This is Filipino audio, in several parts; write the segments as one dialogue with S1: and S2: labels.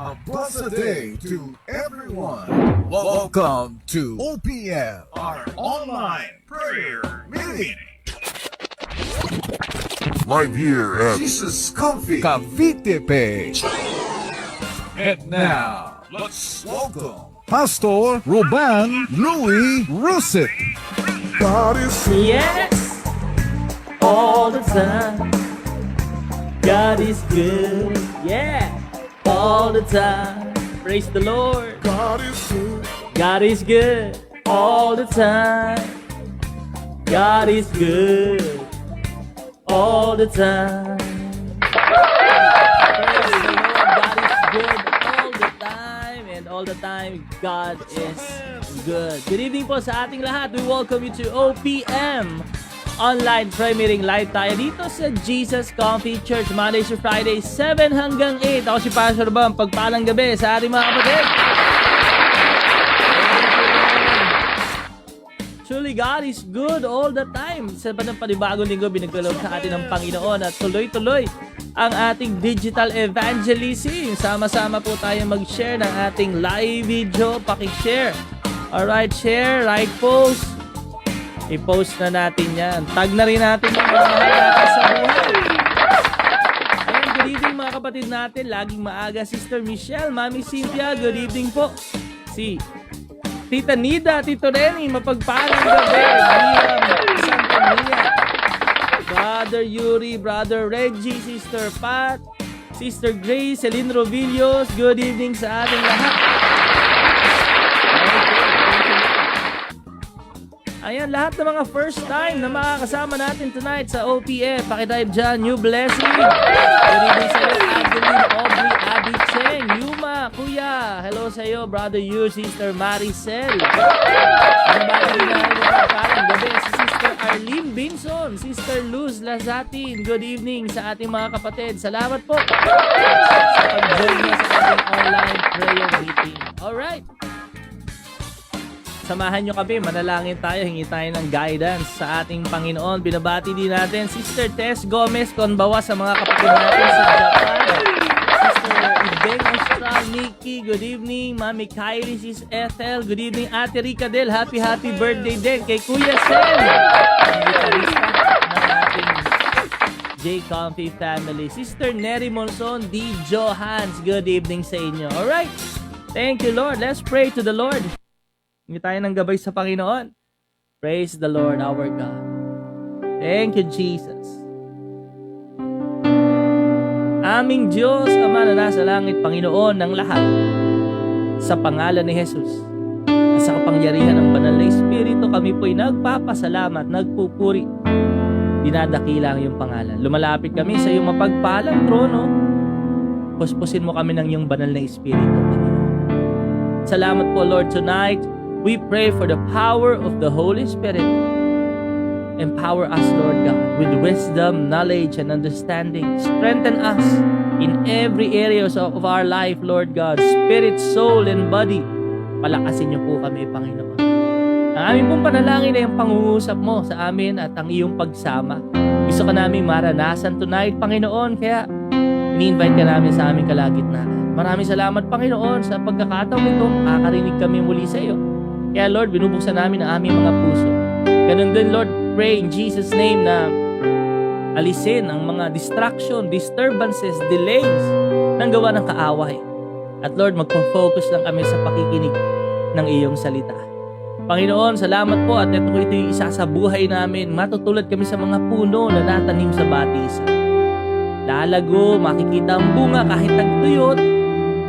S1: A blessed day to everyone. Welcome to OPM, our online prayer meeting.
S2: Live here at
S1: Jesus Coffee Cavite page. And now, let's welcome Pastor Ruben Louis Russet.
S2: God is
S3: Yes, all the time. God is good. Yeah, all the time. Praise the Lord.
S2: God is good.
S3: God is good all the time. God is good all the time. Praise the Lord. God is good all the time. And all the time, God is good. Good evening po sa ating lahat. We welcome you to OPM Online Prayer Meeting. Live tayo dito sa Jesus Coffee Church, Mondays to Fridays, 7 hanggang 8. Ako si Pastor Bam. Pagpalang gabi sa ating mga kapatid. Truly, God is good all the time. Sa panibagong linggo, binagkaloob sa atin ng Panginoon at tuloy-tuloy ang ating digital evangelism. Sama-sama po tayo mag-share ng ating live video. Pakishare. Alright, share, like, post. I-post na natin yan. Tag na rin natin yung mga natin sa buhay. Ayan, good evening mga kapatid natin. Laging maaga, Sister Michelle, Mami Cynthia, good evening po. Si Tita Nida, Tito Renny, mapagpalang gabi. Miriam, Santa Mia, Brother Yuri, Brother Reggie, Sister Pat, Sister Grace, Celine Rovillos, good evening sa ating lahat. Ayan, lahat ng mga first time na makakasama natin tonight sa OPM. Pakitype dyan, New Blessing. Good evening sa iyo, Adeline, Aubrey, Abby Cheng, Yuma, Kuya. Hello sa iyo, Brother Yu, Sister Maricel. Ano ba ang hinahin mo parang gabi? Si Sister Arlene Binson, Sister Luz Lazatin. Good evening sa ating mga kapatid. Salamat po sa pag-join niya sa ating online prayer meeting. Alright. Samahan nyo kami, manalangin tayo, hingi tayo ng guidance sa ating Panginoon. Binabati din natin Sister Tess Gomez Conbawa sa mga kapatid natin sa Japan. Sister Ibeng Austral, Nikki, good evening. Mami Kylie, Sis Ethel, good evening. Ate Rica Del, happy birthday din kay Kuya Sen. Ang gitarista ng ating J. Comfy family. Sister Neri Monson, D. Johans, good evening sa inyo. Alright, thank you Lord. Let's pray to the Lord. Hindi tayo ng gabay sa Panginoon. Praise the Lord our God. Thank you, Jesus. Aming Diyos, Ama na nasa langit, Panginoon ng lahat, sa pangalan ni Jesus, at sa kapangyarihan ng banal na Espiritu, kami po'y nagpapasalamat, nagpupuri, dinadakila ang iyong pangalan. Lumalapit kami sa iyong mapagpalang trono, puspusin mo kami ng iyong banal na Espiritu, Panginoon. Salamat po, Lord, tonight. We pray for the power of the Holy Spirit. Empower us, Lord God, with wisdom, knowledge, and understanding. Strengthen us in every area of our life, Lord God. Spirit, soul, and body. Palakasin niyo po kami, Panginoon. Ang aming pong panalangin ay ang pangungusap mo sa amin at ang iyong pagsama. Gusto ka namin maranasan tonight, Panginoon, kaya ini-invite ka namin sa aming kalagitnaan. Maraming salamat, Panginoon, sa pagkakataong ito. Makakarinig kami muli sa iyo. Kaya Lord, binubuksan namin ang aming mga puso. Ganun din Lord, pray in Jesus' name na alisin ang mga distraction, disturbances, delays ng gawa ng kaaway. At Lord, magpo-focus lang kami sa pakikinig ng iyong salita. Panginoon, salamat po at ito yung isa sa buhay namin. Matutulad kami sa mga puno na natanim sa batisan. Lalago, makikita ang bunga kahit tagtuyot,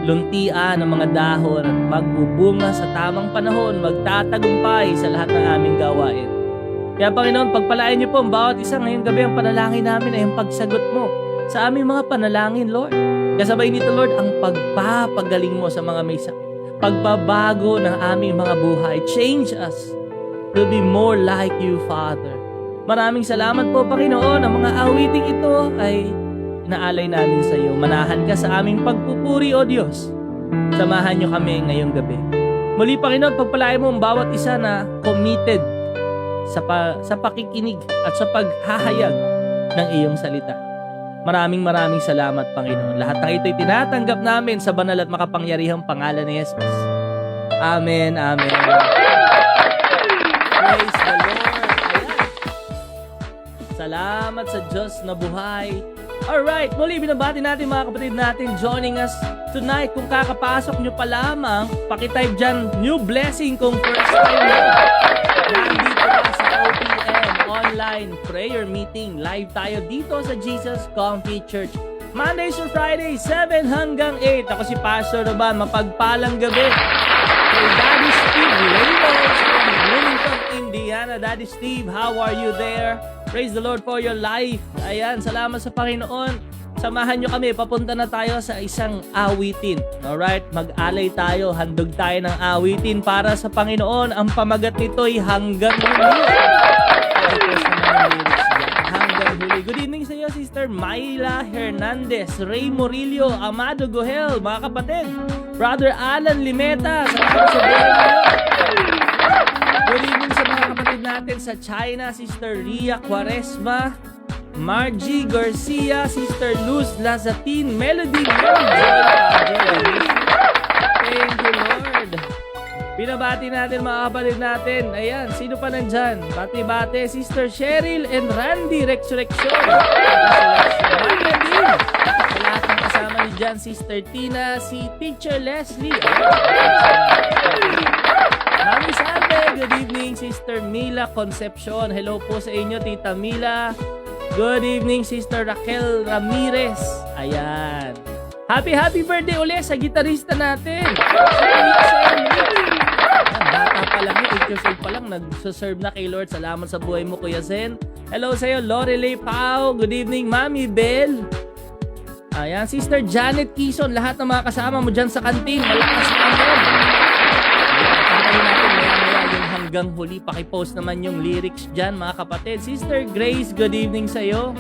S3: luntian ng mga dahon at magbubunga sa tamang panahon, magtatagumpay sa lahat ng aming gawain. Kaya Panginoon, pagpalain niyo po ang bawat isa ngayong gabi. Ang panalangin namin ay ang pagsagot mo sa aming mga panalangin, Lord. Kasabay nito, Lord, ang pagpapagaling mo sa mga may sakit. Pagbabago ng aming mga buhay. Change us to be more like you, Father. Maraming salamat po, Panginoon. Ang mga awiting ito ay inaalay namin sa iyo. Manahan ka sa aming pagpupuri, O Diyos. Samahan niyo kami ngayong gabi. Muli, Panginoon, pagpalain mo ang bawat isa na committed sa pakikinig at sa paghahayag ng iyong salita. Maraming salamat, Panginoon. Lahat ng ito'y tinatanggap namin sa banal at makapangyarihang pangalan ni Jesus. Amen, amen. Praise the Lord. Ayan. Salamat sa Diyos na buhay. Alright, muli binabati natin mga kapatid natin joining us tonight. Kung kakapasok nyo pa lamang, pakitype dyan, new blessing kung first time nyo. Nandito pa sa OPM Online Prayer Meeting. Live tayo dito sa Jesus Comfy Church. Mondays to Fridays, 7 hanggang 8. Ako si Pastor Roban, mapagpalang gabi. Kay Daddy Steve Reynolds from Bloomington, Indiana. Daddy Steve, how are you there? Praise the Lord for your life. Ayan, salamat sa Panginoon. Samahan nyo kami, papunta na tayo sa isang awitin. Alright, mag-alay tayo, handog tayo ng awitin para sa Panginoon. Ang pamagat nito'y hanggang huli. Hanggang huli. Good evening sa iyo, Sister Myla Hernandez, Ray Murillo, Amado Gohel, mga kapatid. Brother Alan Limeta, salamat sa buhay niyo. Good evening sa mga kapatid natin sa China, Sister Ria Quaresma, Margie Garcia, Sister Luz Lazatin, Melody Thank you, Lord. Binabati natin mga kapatid natin. Ayan, sino pa nandyan? Bati-bati, Sister Cheryl and Randy Resurrection. Magandang din. Sa lahat ng kasama ni dyan, Sister Tina, si Teacher Leslie. Mami Salve, good evening, Sister Mila Concepcion. Hello po sa inyo, Tita Mila. Good evening, Sister Raquel Ramirez. Ayan. Happy birthday ulit sa gitarista natin. Bata pa lang, 8 years old pa lang, nagsuserve na kay Lord. Salamat sa buhay mo, Kuya Zen. Hello sa iyo, Lorelei Pau. Good evening, Mami Bell. Ayan, Sister Janet Kison. Lahat ng mga kasama mo dyan sa kantin. Malakas naman. Yung hanggang huli, pakipost naman yung lyrics dyan, mga kapatid. Sister Grace, good evening sa iyo.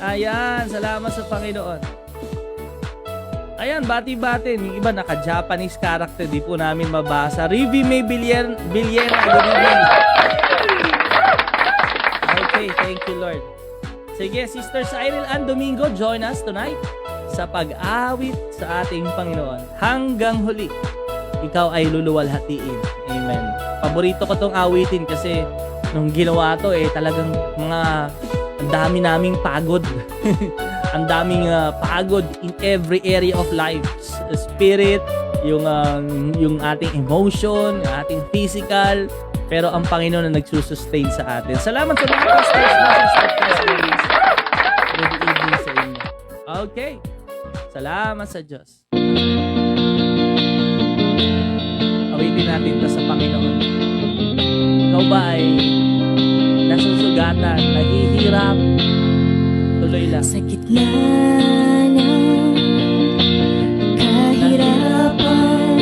S3: Ayan, salamat sa Panginoon. Ayan, bati-bati. Yung iba naka-Japanese character, di po namin mabasa. Rivi May Villena, good evening. Okay, thank you, Lord. Sige, Sister Cyril Ann Domingo, join us tonight sa pag-awit sa ating Panginoon. Hanggang huli, ikaw ay luluwalhatiin. Amen. Paborito ko tong awitin kasi nung ginawa to, talagang ang dami naming pagod. Ang daming pagod in every area of life. Spirit, yung ating emotion, yung ating physical. Pero ang Panginoon na nagsusustain sa atin. Salamat sa mga pastors na good evening sa inyo. Okay. Salamat sa Diyos. Awitin natin ito sa Panginoon. Ikaw ba ay nasusugatan, naghihirap? Tuloy lang.
S4: Sa gitna ng kahirapan,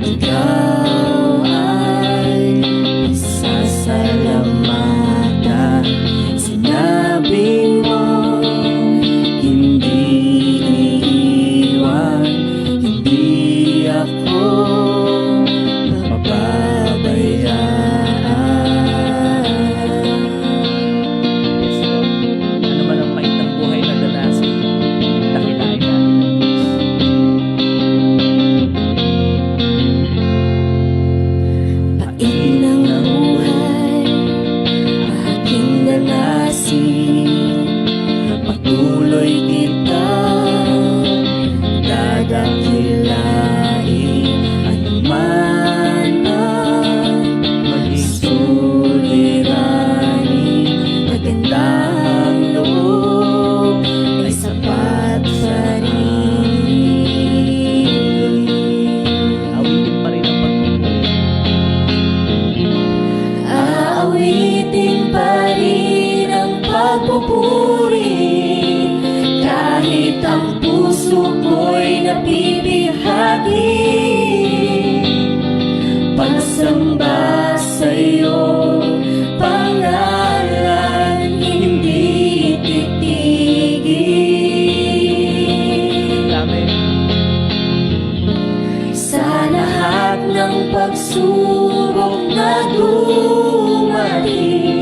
S4: ikaw ay isasalamatan. Sinabi mo, hindi iiwan, hindi ako mapabayaan.
S3: Yes, Lord. Ano man ang pait ng buhay na danasin, dakilain natin ang Diyos.
S4: Pait ng buhay, aking danasin, patuloy kitang dadakilain. Anuman ang maging suliranin, magandang loob ay sapat sa rin.
S3: Awitin pa rin ang pagpupuri.
S4: Aawitin pa rin ang pagpupuri, kahit ang puso ko'y napibihagi. Pagsamba sa'yo, pangalan hindi titigil.
S3: Amen.
S4: Sa lahat ng pagsubok na dumating,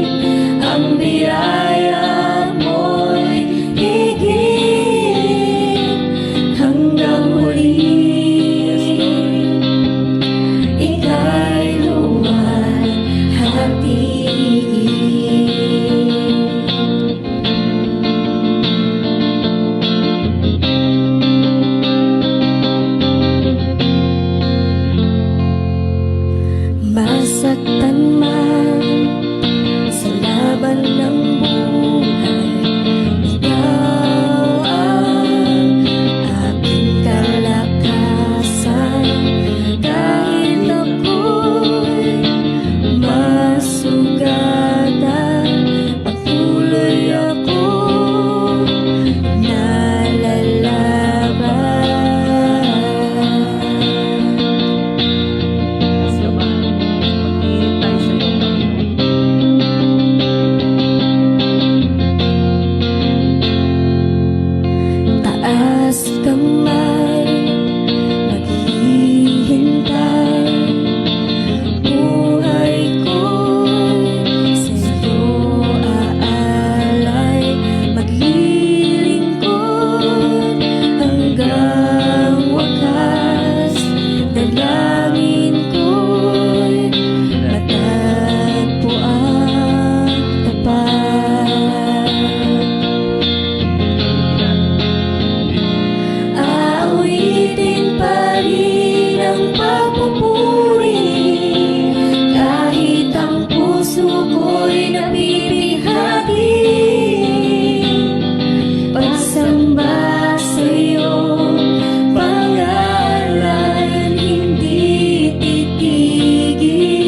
S4: nabibighati. Pagsamba sa'yo, pangalan hindi titigil.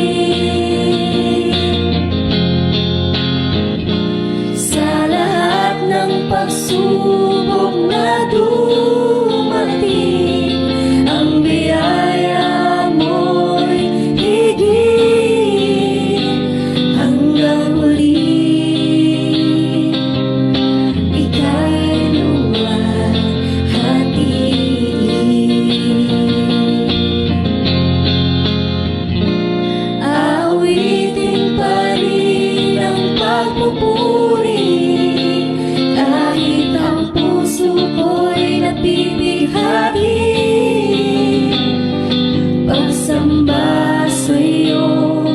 S4: Sa lahat ng pagsubok na dumating, ang biyaya mo'y higit hanggang huli. Ika'y luwalhati. Aawitin pa rin ang pagpupuri, kahit ang puso ko'y nabibighati. Pagsamba sa'yo,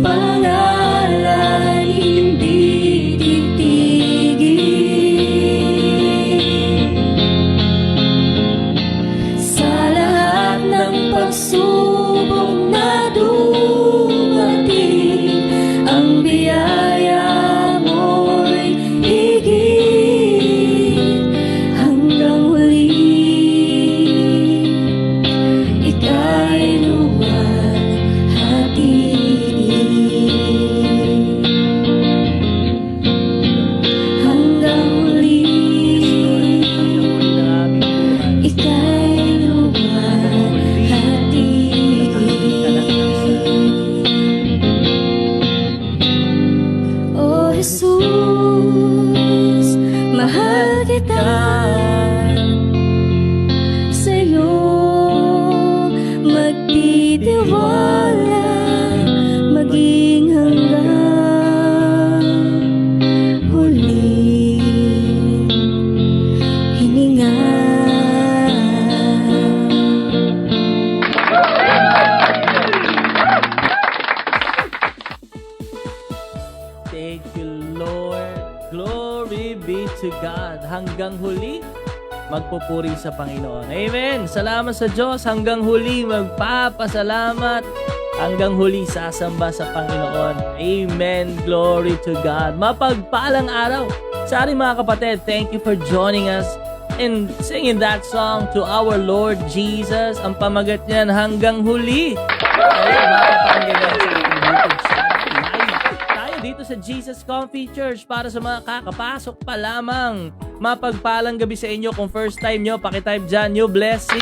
S4: pangalan hindi titigil. Sa lahat ng pagsubok na dumating, ang biyaya mo'y higit hanggang huli. Ika'y luwalhati. Hanggang huli. Ika'y luwalhati. Oh Jesus, mahal kita. Sa'yo magtitiwala, maging hanggang huling hininga.
S3: Thank you, Lord. Glory be to God. Hanggang huli, magpupuri sa Panginoon. Amen. Salamat sa Diyos. Hanggang huli, magpapasalamat. Hanggang huli, sasamba sa Panginoon. Amen. Glory to God. Mapagpalang araw sa ating mga kapatid. Thank you for joining us in singing that song to our Lord Jesus. Ang pamagat niyan, hanggang huli. Ayun, makapakinggan sa ating YouTube channel. Live tayo dito sa Jesus Comfy Church para sa mga kakapasok pa lamang. Mapagpalang gabi sa inyo. Kung first time nyo, pakitype dyan, new blessing.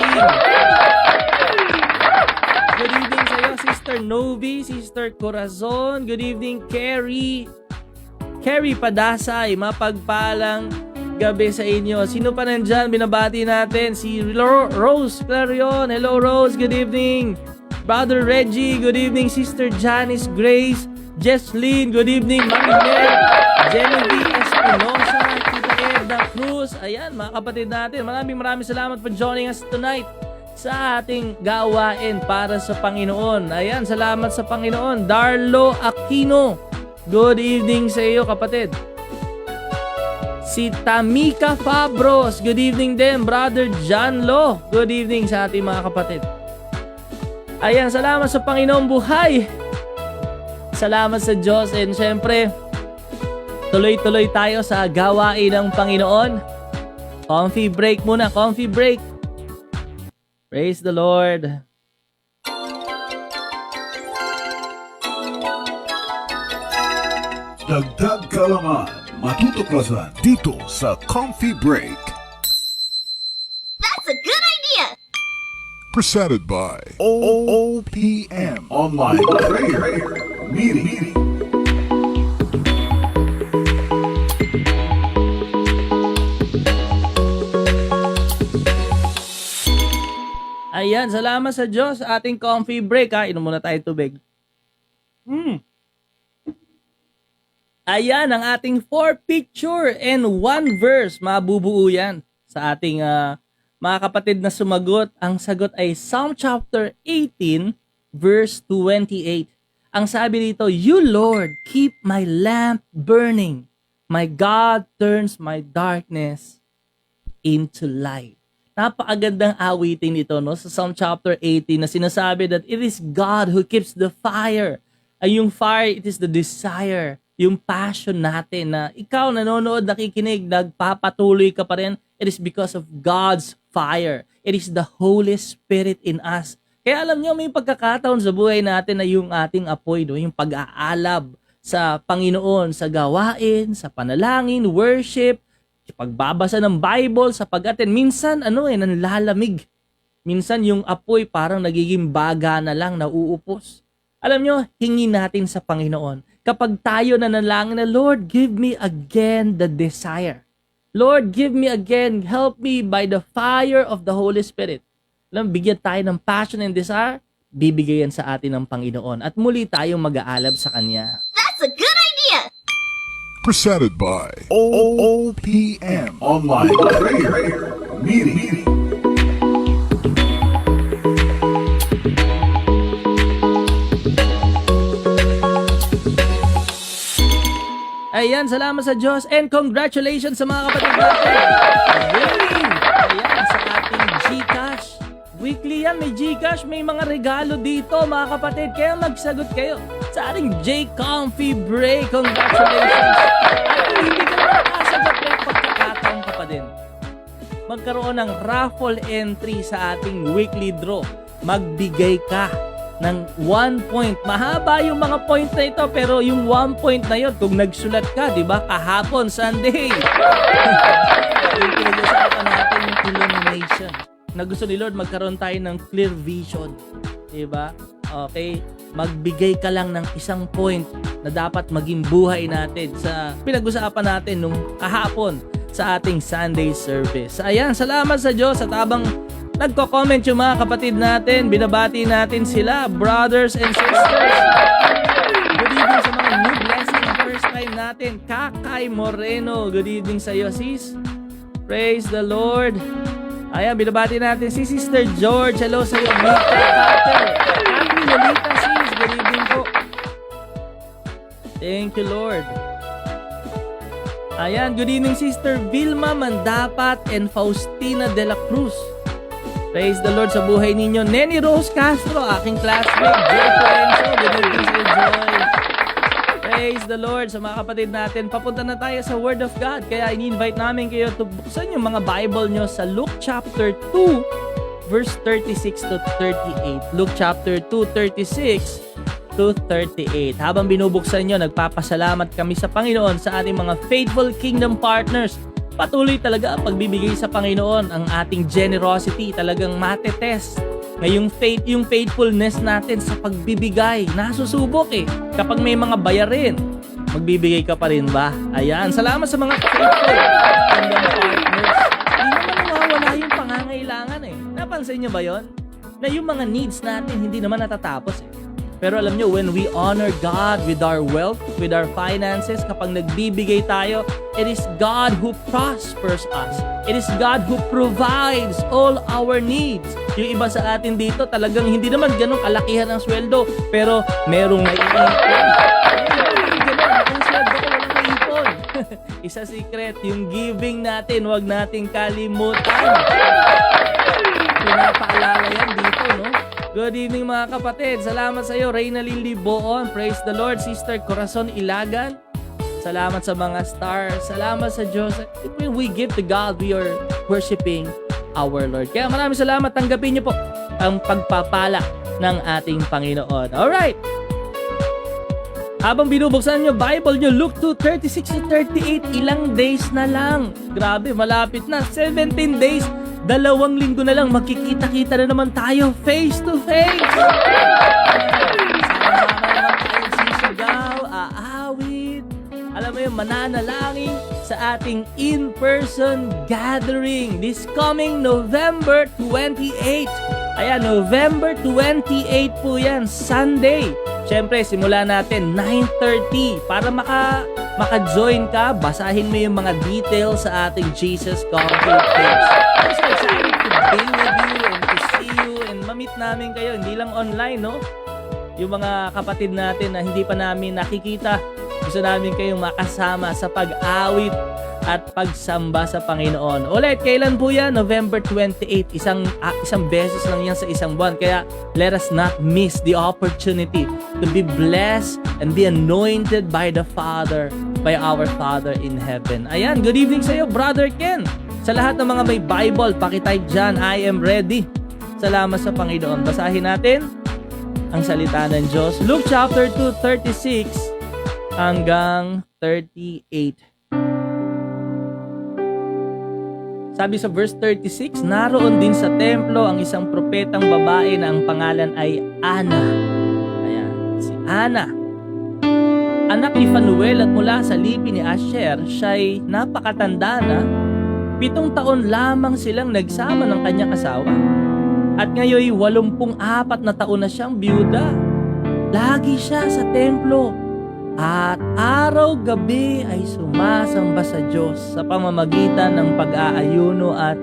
S3: Good evening sa iyo, Sister Novi, Sister Corazon. Good evening, Carrie. Carrie Padasay, mapagpalang gabi sa inyo. Sino pa nandyan? Binabati natin. Si Rose Clarion. Hello, Rose. Good evening. Brother Reggie. Good evening, Sister Janice Grace. Jesslyn. Good evening, Mami Mel. Genevieve Espinosa. Tita Edna Cruz. Ayan, mga kapatid natin. Maraming salamat for joining us tonight sa ating gawain para sa Panginoon. Ayan, salamat sa Panginoon. Darlo Aquino. Good evening sa iyo, kapatid. Si Tamika Fabros. Good evening din, Brother John Lo. Good evening sa ating mga kapatid. Ayan, salamat sa Panginoon buhay. Salamat sa Diyos. And syempre, tuloy-tuloy tayo sa gawain ng Panginoon. Comfy break muna, comfy break. Praise the Lord.
S1: Dagdag kaalaman, matutuklasan dito sa Comfy Break.
S4: That's a good idea!
S2: Presented by
S1: OPM Online Prayer Meeting.
S3: Ayan, salamat sa Diyos. Ating comfy break ha. Inom muna tayo tubig. Ayan, ang ating 4 picture and 1 verse. Mabubuo yan sa ating mga kapatid na sumagot. Ang sagot ay Psalm chapter 18 verse 28. Ang sabi dito, You Lord, keep my lamp burning. My God turns my darkness into light. Napakagandang awitin ito, no? Sa Psalm chapter 18 na sinasabi that it is God who keeps the fire. Ay yung fire, it is the desire yung passion natin na ikaw nanonood, nakikinig, nagpapatuloy ka pa rin, it is because of God's fire. It is the Holy Spirit in us. Kaya alam nyo, may pagkakataon sa buhay natin na yung ating apoy, no? Yung pag-aalab sa Panginoon, sa gawain, sa panalangin, worship, pagbabasa ng Bible, sa pag-attend. Minsan, nanlalamig. Minsan yung apoy parang nagiging baga na lang, nauupos. Alam nyo, hingin natin sa Panginoon. Kapag tayo nanalangin na, Lord, give me again the desire. Lord, give me again, help me by the fire of the Holy Spirit. Alam, bigyan tayo ng passion and desire, bibigayan sa atin ng Panginoon. At muli tayong mag-aalab sa Kanya.
S4: That's a good idea!
S2: Presented by
S1: OPM Online Prayer Meeting.
S3: Ayan, salamat sa Diyos and congratulations sa mga kapatid natin. Winning! Ayan, sa ating GCash. Weekly yan, may GCash, may mga regalo dito mga kapatid. Kaya magsagot kayo sa ating J-Comfy Break. Congratulations! At kung hindi ka naman nakasagot, may pagkakataon ka pa din. Magkaroon ng raffle entry sa ating weekly draw. Magbigay ka ng 1 point. Mahaba yung mga point na ito, pero yung 1 point na yun, kung nagsulat ka, di ba, kahapon, Sunday. Yung pinag-usapan natin yung illumination. Na gusto ni Lord, magkaroon tayo ng clear vision. Di ba? Okay? Magbigay ka lang ng 1 point na dapat maging buhay natin sa pinag-usapan natin nung kahapon sa ating Sunday service. Ayan, salamat sa Diyos at habang nagko-comment yung mga kapatid natin, binabati natin sila, brothers and sisters. Good evening sa mga new blessing na first time natin. Kakay Moreno, good evening sa iyo, sis. Praise the Lord. Ayan, binabati natin si Sister George. Hello sa iyo, Mika Carter. Happy Lolita, sis. Good evening po. Thank you, Lord. Ayan, good evening, Sister Vilma Mandapat and Faustina de la Cruz. Praise the Lord sa buhay ninyo. Nenny Rose Castro, aking classmate. Joy Florencio, good evening sa Joy. Praise the Lord sa mga kapatid natin. Papunta na tayo sa Word of God. Kaya in-invite namin kayo to buksan yung mga Bible nyo sa Luke chapter 2, verse 36 to 38. Luke chapter 2, 36 to 38. Habang binubuksan nyo, nagpapasalamat kami sa Panginoon sa ating mga faithful kingdom partners. Patuloy talaga ang pagbibigay sa Panginoon. Ang ating generosity talagang matetest. Ngayong yung faithfulness natin sa pagbibigay, nasusubok Kapag may mga bayarin, magbibigay ka pa rin ba? Ayan, salamat sa mga faithful kingdom partners. Hindi naman nawawala yung pangangailangan Napansin nyo ba yon? Na yung mga needs natin hindi naman natatapos Pero alam nyo, when we honor God with our wealth, with our finances, kapag nagbibigay tayo, it is God who prospers us. It is God who provides all our needs. Yung iba sa atin dito, talagang hindi naman ganun kalakihan ang sweldo, pero merong naiipon. Ang sweldo ko walang naiipon. Isa secret, yung giving natin, wag nating kalimutan. Pinapaalala yan dito, no? Good evening mga kapatid. Salamat sa iyo, Reynalyn Liboon. Praise the Lord. Sister Corazon Ilagan. Salamat sa mga stars. Salamat sa Diyos. When we give to God, we are worshiping our Lord. Kaya maraming salamat. Tanggapin niyo po ang pagpapala ng ating Panginoon. Alright. Habang binubuksan niyo Bible niyo, Luke 2:36 to 38, ilang days na lang. Grabe, malapit na. 17 days. 2 linggo na lang, magkikita-kita na naman tayo face to face. Sama-sama naman tayo sisigaw, aawit. Alam mo yung mananalangin sa ating in-person gathering this coming November 28. Ayan, November 28 po yan, Sunday. Siyempre, simula natin 9:30 para maka-join ka, basahin mo yung mga details sa ating Jesus Coffee page. I'm so excited to be with you and to see you and ma-meet namin kayo, hindi lang online, no? Yung mga kapatid natin na hindi pa namin nakikita, gusto namin kayong makasama sa pag-awit at pagsamba sa Panginoon. Ulit, kailan po yan? November 28. Isang beses lang yan sa isang buwan. Kaya let us not miss the opportunity to be blessed and be anointed by the Father, by our Father in heaven. Ayan, good evening sa iyo, Brother Ken. Sa lahat ng mga may Bible, pakitype dyan, I am ready. Salamat sa Panginoon. Basahin natin ang salita ng Diyos. Luke chapter 2, 36 hanggang 38. Sabi sa verse 36, naroon din sa templo ang isang propetang babae na ang pangalan ay Ana. Ayan, si Ana. Anak ni Phanuel at mula sa lipi ni Asher, siya'y napakatanda na. 7 taon lamang silang nagsama ng kanyang asawa. At ngayoy 84 na taon na siyang biyuda. Lagi siya sa templo. At araw-gabi ay sumasamba sa Diyos sa pamamagitan ng pag-aayuno at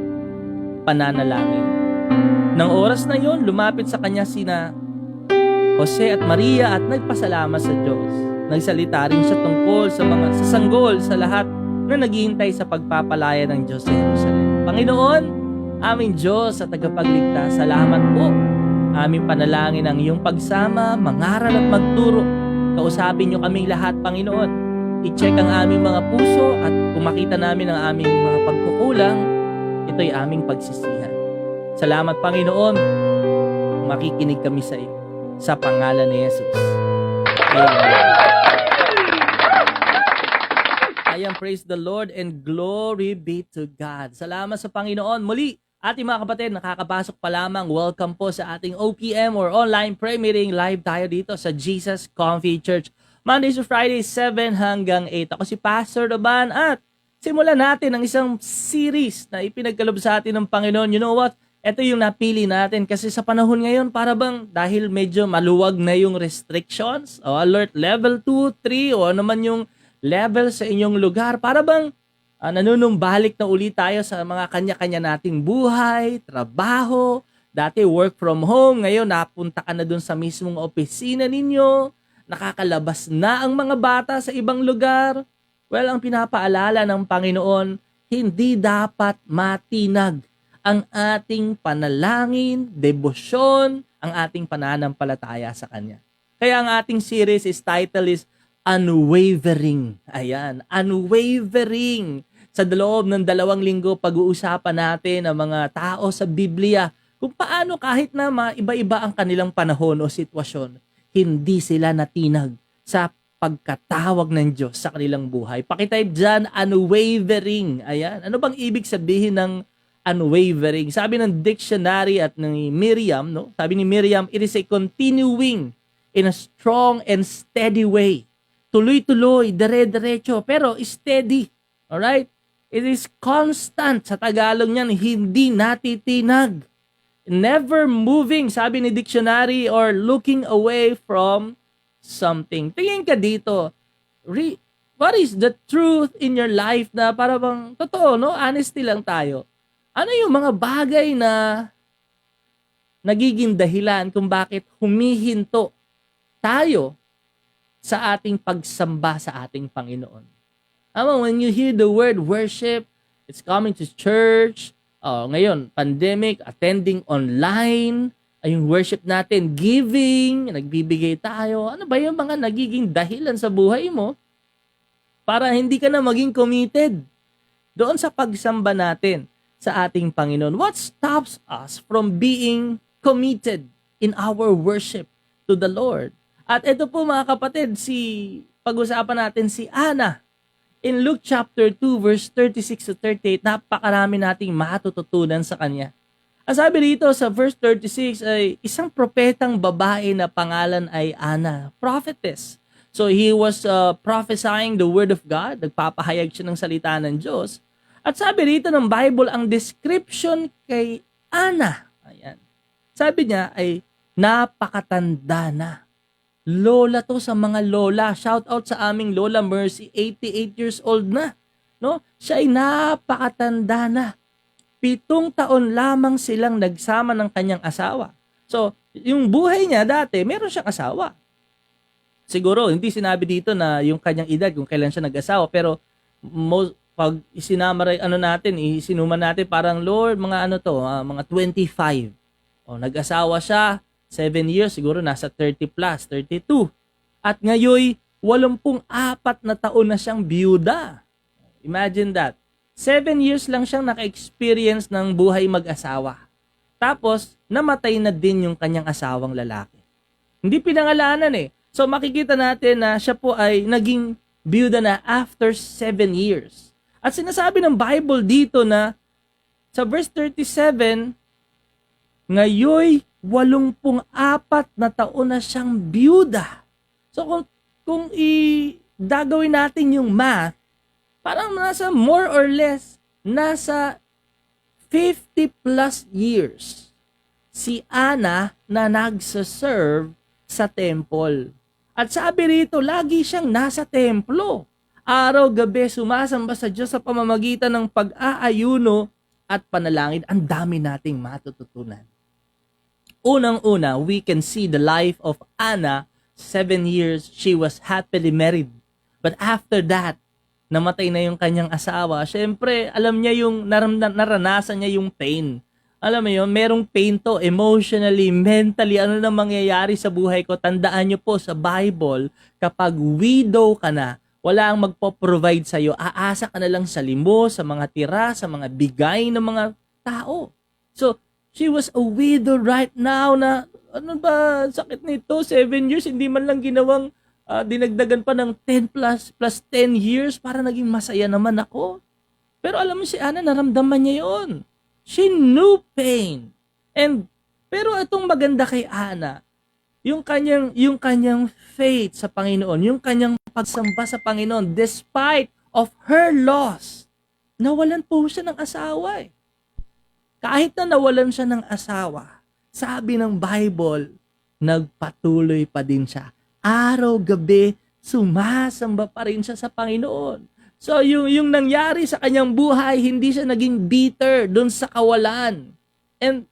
S3: pananalangin. Nang oras na yon, lumapit sa kanya sina Jose at Maria at nagpasalamat sa Diyos. Nagsalita rin siya tungkol sa mga sasanggol sa lahat na naghihintay sa pagpapalaya ng Diyos sa Jerusalem. Panginoon, aming Diyos at tagapagligtas, salamat po. Aming panalangin ang iyong pagsama, mangaral at magturo. Kausapin niyo kaming lahat, Panginoon. I-check ang aming mga puso at kung makita namin ang aming mga pagkukulang, ito'y aming pagsisihan. Salamat, Panginoon. Makikinig kami sa iyo. Sa pangalan ni Jesus. Amen. Ayan, praise the Lord and glory be to God. Salamat sa Panginoon. Muli, ating mga kapatid, nakakapasok pa lamang. Welcome po sa ating OPM or online prayer meeting. Live tayo dito sa Jesus Coffee Church. Mondays to Fridays, 7 hanggang 8. Ako si Pastor Roban at simulan natin ang isang series na ipinagkalob sa atin ng Panginoon. You know what? Ito yung napili natin kasi sa panahon ngayon, para bang dahil medyo maluwag na yung restrictions o alert level 2, 3 o naman yung level sa inyong lugar, para bang nanunumbalik na ulit tayo sa mga kanya-kanya nating buhay, trabaho, dati work from home, ngayon napunta ka na dun sa mismong opisina ninyo, nakakalabas na ang mga bata sa ibang lugar. Well, ang pinapaalala ng Panginoon, hindi dapat matinag ang ating panalangin, debosyon, ang ating pananampalataya sa Kanya. Kaya ang ating series title is Unwavering. Ayan, unwavering. Sa loob ng 2 linggo, pag-uusapan natin ang mga tao sa Biblia kung paano kahit na iba-iba ang kanilang panahon o sitwasyon, hindi sila natinag sa pagkatawag ng Diyos sa kanilang buhay. Pakitype dyan, unwavering. Ayan, ano bang ibig sabihin ng unwavering? Sabi ng dictionary at ng Miriam, no? Sabi ni Miriam, it is a continuing in a strong and steady way. Tuloy-tuloy, dire-diretso, pero steady. Alright? It is constant. Sa Tagalog niyan, hindi natitinag. Never moving, sabi ni dictionary, or looking away from something. Tingin ka dito. What is the truth in your life na para bang totoo, no? Honesty lang tayo. Ano yung mga bagay na nagiging dahilan kung bakit humihinto tayo sa ating pagsamba sa ating Panginoon? When you hear the word worship, it's coming to church. Ngayon, pandemic, attending online, yung worship natin, giving, nagbibigay tayo. Ano ba yung mga nagiging dahilan sa buhay mo para hindi ka na maging committed doon sa pagsamba natin sa ating Panginoon? What stops us from being committed in our worship to the Lord? At ito po mga kapatid, pag-usapan natin si Ana. In Luke chapter 2 verse 36 to 38, napakarami nating matututunan sa kanya. Ang sabi dito sa verse 36 ay isang propetang babae na pangalan ay Ana, prophetess. So he was prophesying the word of God, nagpapahayag siya ng salita ng Diyos. At sabi dito ng Bible, ang description kay Ana, ayan, sabi niya ay napakatanda na. Lola to sa mga lola. Shout out sa aming Lola Mercy, 88 years old na. No? Siya ay napakatanda na. 7 taon lamang silang nagsama ng kanyang asawa. So, yung buhay niya dati, meron siyang asawa. Siguro, hindi sinabi dito na yung kanyang edad kung kailan siya nag-asawa, pero pag isinuman natin parang Lord, mga mga 25. O nag-asawa siya, 7 years, siguro nasa 30 plus, 32. At ngayon, 84 na taon na siyang biyuda. Imagine that. 7 years lang siyang naka-experience ng buhay mag-asawa. Tapos, namatay na din yung kanyang asawang lalaki. Hindi pinangalanan eh. So makikita natin na siya po ay naging biyuda na after 7 years. At sinasabi ng Bible dito na sa verse 37, ngayoy 84 na taon na siyang biyuda. So kung gagawin natin yung math, parang nasa more or less, nasa 50 plus years si Ana na nagsaserve sa temple. At sabi rito, lagi siyang nasa templo. Araw-gabi sumasamba sa Diyos sa pamamagitan ng pag-aayuno at panalangin. Ang dami nating matututunan. Unang-una, we can see the life of Anna. 7 years, she was happily married. But after that, namatay na yung kanyang asawa. Siyempre, alam niya yung naranasan niya yung pain. Alam mo yun, merong pain to, emotionally, mentally, ano na mangyayari sa buhay ko. Tandaan niyo po sa Bible, kapag widow ka na, wala ang magpo-provide sa'yo, aasa ka na lang sa limo, sa mga tira, sa mga bigay ng mga tao. So, she was a widow right now na, ano ba, sakit nito, 7 years, hindi man lang ginawang dinagdagan pa ng 10 plus 10 years para naging masaya naman ako. Pero alam mo si Ana, naramdaman niya yon. She knew pain. Pero itong maganda kay Ana, yung kanyang faith sa Panginoon, yung kanyang pagsamba sa Panginoon, despite of her loss, nawalan po siya ng asawa eh. Kahit na nawalan siya ng asawa, sabi ng Bible, nagpatuloy pa din siya. Araw-gabi, sumasamba pa rin siya sa Panginoon. So yung nangyari sa kanyang buhay, hindi siya naging bitter doon sa kawalan. And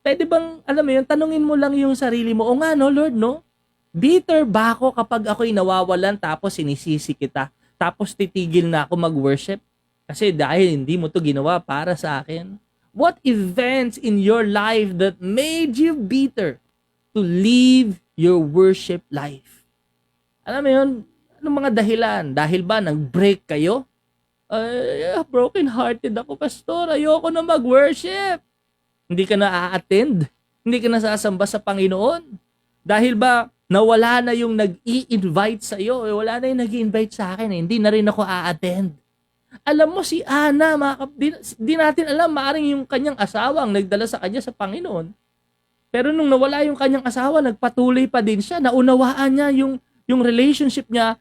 S3: pwede bang, alam mo yun, tanungin mo lang yung sarili mo, o nga no, Lord, no? Bitter ba ako kapag ako'y nawawalan tapos sinisisi kita, tapos titigil na ako mag-worship? Kasi dahil hindi mo to ginawa para sa akin. What events in your life that made you bitter to live your worship life? Alam mo yun, anong mga dahilan? Dahil ba nag-break kayo? Broken-hearted ako, pastor. Ayoko na mag-worship. Hindi ka na a-attend? Hindi ka na sasamba sa Panginoon? Dahil ba nawala na yung nag-i-invite sa iyo? Wala na yung nag-i-invite sa akin. Hindi na rin ako a-attend. Alam mo si Ana, di natin alam, maaring yung kanyang asawa ang nagdala sa kanya sa Panginoon. Pero nung nawala yung kanyang asawa, nagpatuloy pa din siya. Naunawaan niya yung relationship niya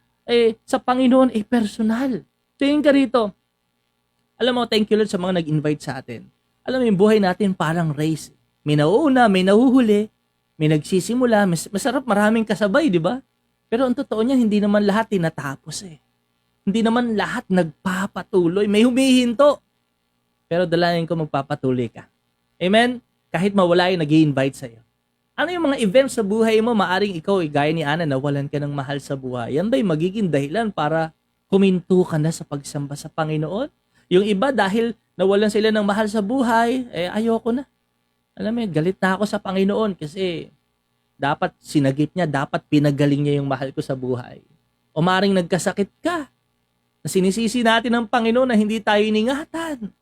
S3: sa Panginoon personal. Tingin ka rito. Alam mo, thank you Lord sa mga nag-invite sa atin. Alam mo, yung buhay natin parang race. May nauuna, may nahuhuli, may nagsisimula, masarap maraming kasabay, di ba? Pero ang totoo niyan, hindi naman lahat tinatapos eh. Hindi naman lahat nagpapatuloy. May humihinto. Pero dalangin ko magpapatuloy ka. Amen? Kahit mawala yung nag-i-invite sa'yo. Ano yung mga events sa buhay mo, maaring ikaw, gaya ni Ana, nawalan ka ng mahal sa buhay. Yan ba'y magiging dahilan para huminto ka na sa pagsamba sa Panginoon? Yung iba, dahil nawalan sila ng mahal sa buhay, ayoko na. Alam mo, galit na ako sa Panginoon kasi dapat sinagip niya, dapat pinagaling niya yung mahal ko sa buhay. O maring nagkasakit ka, na sinisisi natin ng Panginoon na hindi tayo iningatan.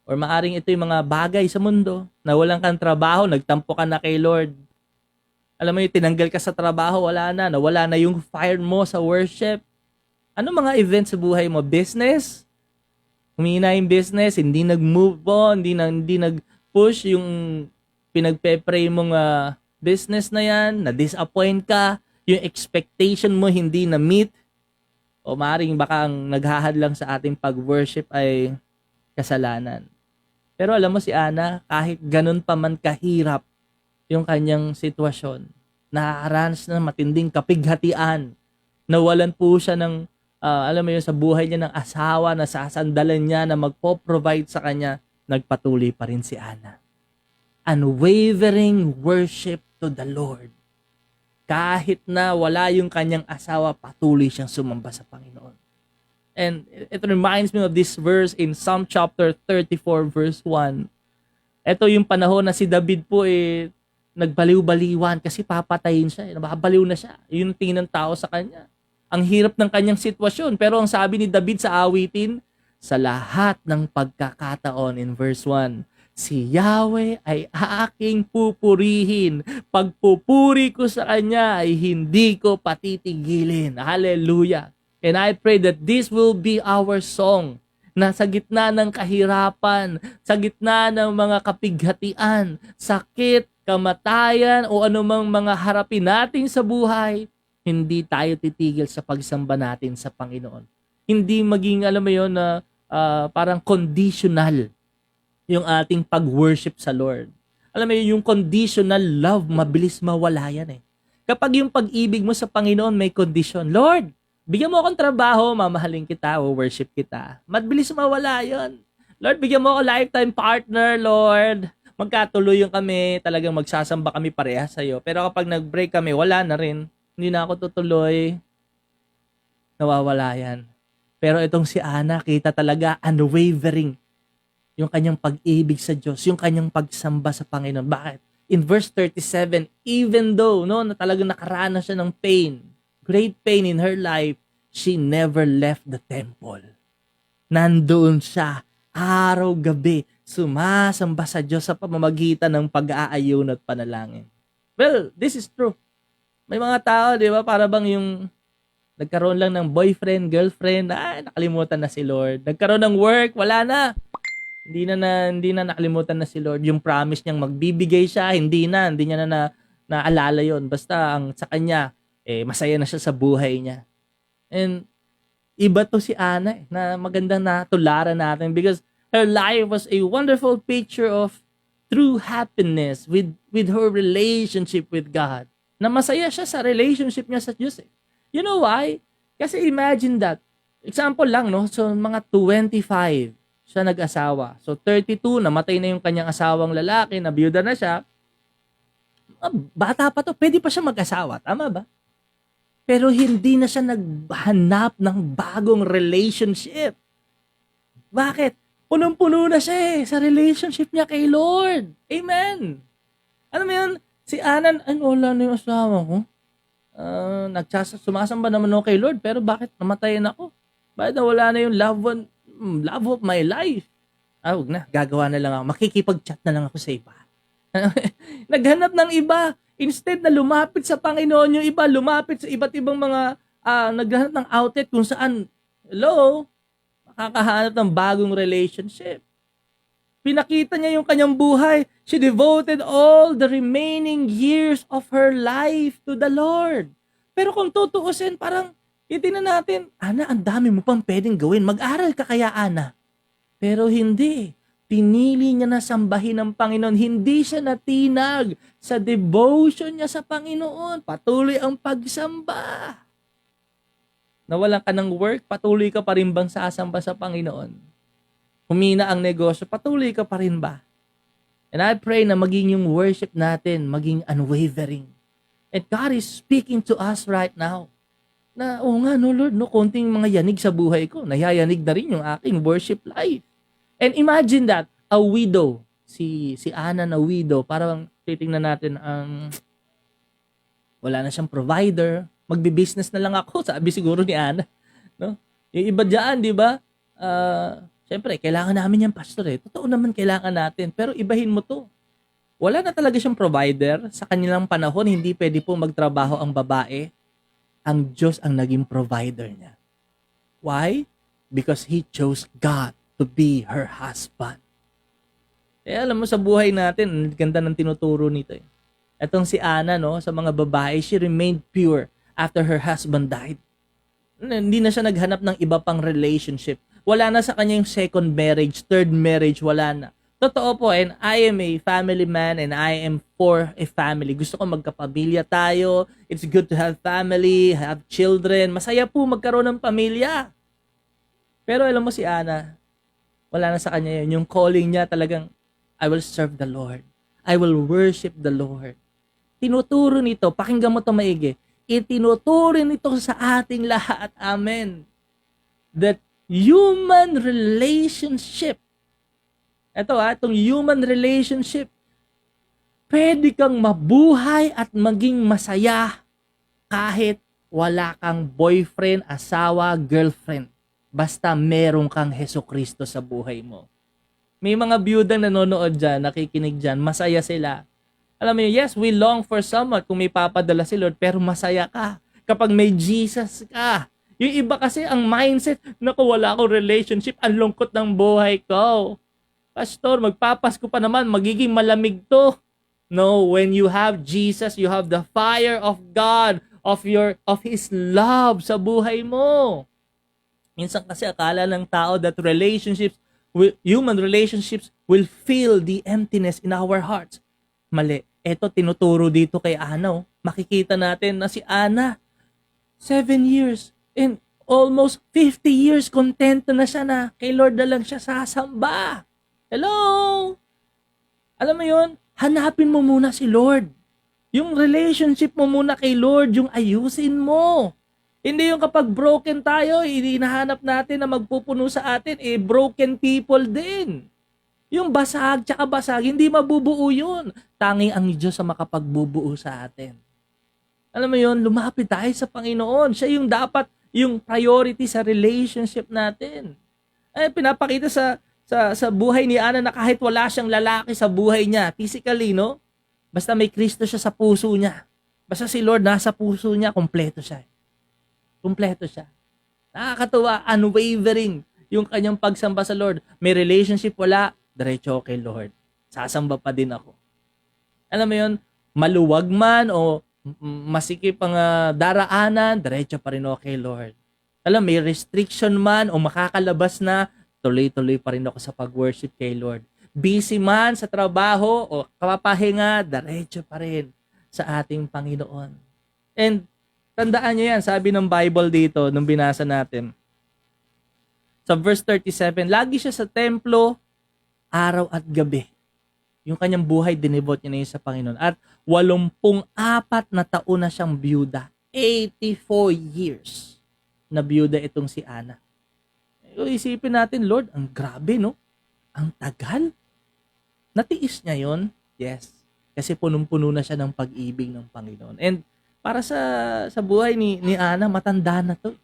S3: Or maaring ito yung mga bagay sa mundo, na walang kang trabaho, nagtampo ka na kay Lord. Alam mo yung tinanggal ka sa trabaho, wala na, nawala na yung fire mo sa worship. Ano mga events sa buhay mo? Business? Humina yung business, hindi nag-move on, hindi nag-push yung pinagpe-pray mong business na yan, na-disappoint ka, yung expectation mo hindi na-meet, o maaaring baka ang naghahadlang sa ating pag-worship ay kasalanan. Pero alam mo si Ana, kahit ganun pa man kahirap yung kanyang sitwasyon, nakakaranas na matinding kapighatian, nawalan po siya ng alam mo yun, sa buhay niya ng asawa na sasandalan niya na magpo-provide sa kanya, nagpatuloy pa rin si Ana. Unwavering worship to the Lord. Kahit na wala yung kanyang asawa, patuloy siyang sumamba sa Panginoon. And it reminds me of this verse in Psalm chapter 34 verse 1. Ito yung panahon na si David po nagbaliw-baliwan kasi papatayin siya. Nababaliw na siya. Yun ang tingin ng tao sa kanya. Ang hirap ng kanyang sitwasyon. Pero ang sabi ni David sa awitin, sa lahat ng pagkakataon in verse 1, si Yahweh ay aking pupurihin. Pagpupuri ko sa Kanya ay hindi ko patitigilin. Hallelujah. And I pray that this will be our song na sa gitna ng kahirapan, sa gitna ng mga kapighatian, sakit, kamatayan o anumang mga harapin natin sa buhay, hindi tayo titigil sa pagsamba natin sa Panginoon. Hindi maging, alam mo yun, na parang conditional yung ating pag-worship sa Lord. Alam mo yun, yung conditional love, mabilis mawala yan eh. Kapag yung pag-ibig mo sa Panginoon may condition, Lord, bigyan mo akong trabaho, mamahalin kita, worship kita. Mabilis mawala yun. Lord, bigyan mo ako lifetime partner, Lord. Magkatuloy yung kami, talagang magsasamba kami pareha sa'yo. Pero kapag nag-break kami, wala na rin. Hindi na ako tutuloy. Nawawala yan. Pero itong si Ana, kita talaga unwavering yung kanyang pag-ibig sa Diyos, yung kanyang pagsamba sa Panginoon. Bakit? In verse 37, even though na talagang nakaranas siya ng pain, great pain in her life, she never left the temple. Nandoon siya, araw-gabi, sumasamba sa Diyos sa pamamagitan ng pag-aayun at panalangin. Well, this is true. May mga tao, di ba, para bang yung nagkaroon lang ng boyfriend, girlfriend, nakalimutan na si Lord. Nagkaroon ng work, wala na. Hindi na nakalimutan na si Lord. Yung promise niyang magbibigay siya, hindi niya na naalala yon. Basta sa kanya, masaya na siya sa buhay niya. And iba to si Ana na magandang natularan natin because her life was a wonderful picture of true happiness with her relationship with God. Na masaya siya sa relationship niya sa Diyos. You know why? Kasi imagine that. Example lang, no? So, mga 25 siya nag-asawa. So, 32, namatay na yung kanyang asawang lalaki, nabiyuda na siya. Bata pa to, pwede pa siya mag-asawa. Tama ba? Pero hindi na siya naghanap ng bagong relationship. Bakit? Punong-puno na siya sa relationship niya kay Lord. Amen. Ano mo yun? Si Ana, wala na yung asawa ko. Sumasamba naman ako kay Lord, pero bakit namatayan ako? Bakit wala na yung love of my life? Huwag na, gagawa na lang ako. Makikipag-chat na lang ako sa iba. Naghanap ng iba. Instead na lumapit sa Panginoon, yung iba lumapit sa iba't ibang mga naghanap ng outlet kung saan, makakahanap ng bagong relationship. Pinakita niya yung kanyang buhay. She devoted all the remaining years of her life to the Lord. Pero kung tutuusin, parang itingnan natin, Ana, ang dami mo pang pwedeng gawin. Mag-aral ka kaya, Ana. Pero hindi. Pinili niya na sambahin ng Panginoon. Hindi siya natinag sa devotion niya sa Panginoon. Patuloy ang pagsamba. Nawalan ka ng work, patuloy ka pa rin bang sasamba sa Panginoon? Humina ang negosyo, patuloy ka pa rin ba? And I pray na maging yung worship natin, maging unwavering. And God is speaking to us right now. Na, Lord, konting mga yanig sa buhay ko. Nayayanig na rin yung aking worship life. And imagine that, a widow, si Ana na widow, parang titingnan natin wala na siyang provider, magbi-business na lang ako, sabi siguro ni Ana. No? Yung iba dyan, di ba? Siyempre, kailangan namin yan, pastor. Totoo naman kailangan natin. Pero ibahin mo to. Wala na talaga siyang provider. Sa kanilang panahon, hindi pwede po magtrabaho ang babae. Ang Diyos ang naging provider niya. Why? Because He chose God to be her husband. Alam mo, sa buhay natin, ganda ng tinuturo nito. Etong si Ana, sa mga babae, she remained pure after her husband died. Hindi na siya naghanap ng iba pang relationship. Wala na sa kanya yung second marriage, third marriage, wala na. Totoo po, and I am a family man and I am for a family. Gusto ko magkapamilya tayo. It's good to have family, have children. Masaya po magkaroon ng pamilya. Pero alam mo si Ana, wala na sa kanya yun. Yung calling niya talagang, I will serve the Lord. I will worship the Lord. Tinuturo nito, pakinggan mo ito maigi. Itinuturo nito sa ating lahat. Amen. that human relationship, itong human relationship, pwede kang mabuhay at maging masaya kahit wala kang boyfriend, asawa, girlfriend. Basta meron kang Hesukristo sa buhay mo. May mga biyudang nanonood dyan, nakikinig dyan, masaya sila. Alam mo yun, yes, we long for someone kung may papadala si Lord, pero masaya ka kapag may Jesus ka. Yung iba kasi ang mindset, naku, wala akong relationship, ang lungkot ng buhay ko. Pastor, magpapasko pa naman, magiging malamig to. No, when you have Jesus, you have the fire of God, of His love sa buhay mo. Minsan kasi akala ng tao that human relationships will fill the emptiness in our hearts. Mali. Ito tinuturo dito kay Ana. Makikita natin na si Ana, 7 years and almost 50 years contento na siya na kay Lord na lang siya sasamba. Hello? Alam mo yun? Hanapin mo muna si Lord. Yung relationship mo muna kay Lord, yung ayusin mo. Hindi yung kapag broken tayo, hinahanap natin na magpupuno sa atin, broken people din. Yung basag, tsaka basag, hindi mabubuo yun. Tanging ang Diyos ang makapagbubuo sa atin. Alam mo yun, lumapit tayo sa Panginoon. Siya yung dapat, yung priority sa relationship natin. Pinapakita sa buhay ni Ana na kahit wala siyang lalaki sa buhay niya, physically, no? Basta may Kristo siya sa puso niya. Basta si Lord nasa puso niya, kumpleto siya. Kumpleto siya. Nakakatuwa, unwavering yung kanyang pagsamba sa Lord. May relationship, wala, diretso kay Lord. Sasamba pa din ako. Alam mo yun, maluwag man o masikip ang daraanan, diretso pa rin ako kay Lord. Alam, may restriction man o makakalabas na, tuloy-tuloy pa rin ako sa pag-worship kay Lord. Busy man sa trabaho o kapapahinga, diretso pa rin sa ating Panginoon. And tandaan nyo yan, sabi ng Bible dito, nung binasa natin. Sa verse 37, lagi siya sa templo, araw at gabi. Yung kanyang buhay, dinibot niya na yun sa Panginoon. At 84 na taon na siyang byuda. 84 years na byuda itong si Ana. Isipin natin, Lord, ang grabe, no? Ang tagal. Natiis niya yon? Yes. Kasi punong-puno na siya ng pag-ibig ng Panginoon. And para sa buhay ni Ana, matanda na to.